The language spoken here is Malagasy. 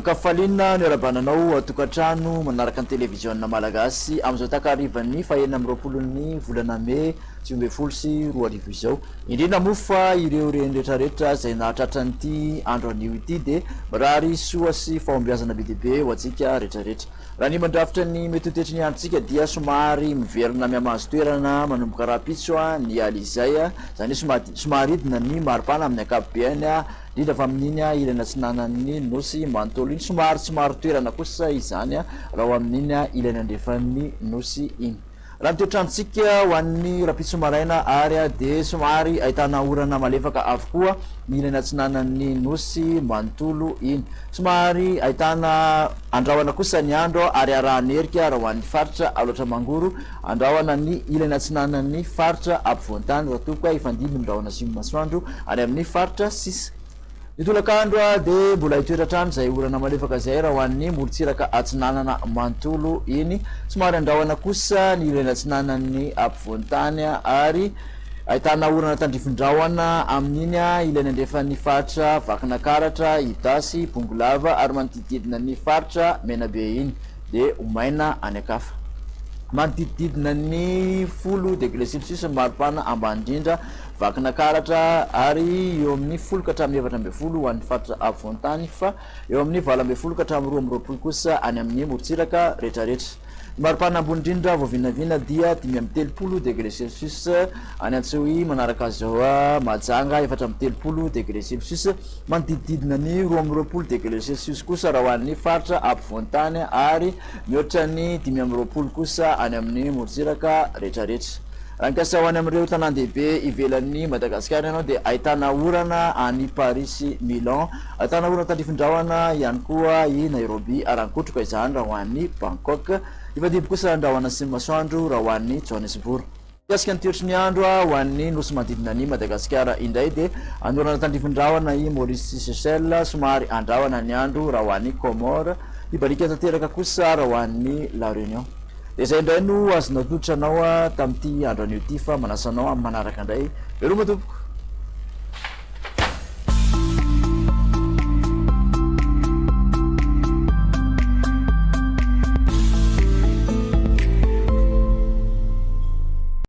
Miankafalina ny arabananao atokatrano manaraka ny televizionna malagasy amizao takarivany fahenina amby roapolon'ny volana May 2024 izao. Indrindra moa fa ireo rehetrarehetra izay nahatratran'ity andro anio ity dia mirary soa sy fahombiazana be dia be ho antsika rehetrarehetra. Raha ny mandrafitra ny mety ho toetry ny androntsika dia somary miverina miamazo toerana manomboka rapitso ny alizay zany somary hidina ny maripana amin'ny ankapobeny indrindra fa amin'iny ilana tsinanan'ny nosy manontolo iny somary toerana kosa izany raha ho amin'iny ilana andrefan'ny nosy iny. Raha ny toetrandrontsika ho an'ny rapitso maraina ary dia somary ahitana orana malefaka avokoa ny ilana tsinanan'ny nosy manontolo iny. Somary ahitana andrahoana kosa ny andro ary arahany herika raha ho an'ny faritra aloatra mangoro andrahoana ny ilana tsinanan'ny faritra ampovoantany raha tokoa ifandimby ny rahona simy masoandro ary amin'ny faritra sisa. Ny tolakandro dia mbola hitoetratrano izay orana malefaka izay raha ho an'ny morotsiraka atsinanana manontolo iny. Somary andrahoana kosa ny ilana tsinanan'ny ampovoantany ary ahitana orana tandrifin-drahona amin'iny ilana andrefan'ny faritra vakinakaratra itasy bongolava ary manodididina ny faritra menabe iny dia omaina any akafa. Manodididina ny 10 degré celsius maripana ambany indrindra vakinakaratra ary eo amin'ny 10 ka hatramin'ny 14 ho an'ny faritra ampovoantany fa eo amin'ny 12 ka hatramin'ny 20 kosa any amin'ny morotsiraka rehetrarehetra. Maripana ambony indrindra voavinavina dia 5 degré celsius any Antsohi manaraka zao Mahajanga 4 degré celsius manodididina ny 20 degré celsius kosa raha ho an'ny faritra ampovoantany ary mihoatra ny 20 kosa any amin'ny morotsiraka rehetrarehetra. Raha mikasa ho any amin'ireo tanan-dehibe ivelan'ny Madagasikara ianao dia ahitana orana any Paris Milan, ahitana orana tandrifin-drahona ihany koa i Nairobi ary ankotroka izany raha ho an'ny Bangkok. Ifandimby kosa andrahoana sy masoandro raha ho an'ny Johannesburg. Mikasika ny toetry ny andro ho an'ny nosy manodidina ny Madagasikara indray dia anorana tandrifin-drahona i Maurice Seychelles somary andrahoana ny andro raha ho an'ny Comore, ibalika tanteraka kosa raha ho an'ny La Réunion. Dia izay indray no azonao totranao tamin'ity andro anio ity fa manasanao amin'ny manaraka indray. Veloma tompoko.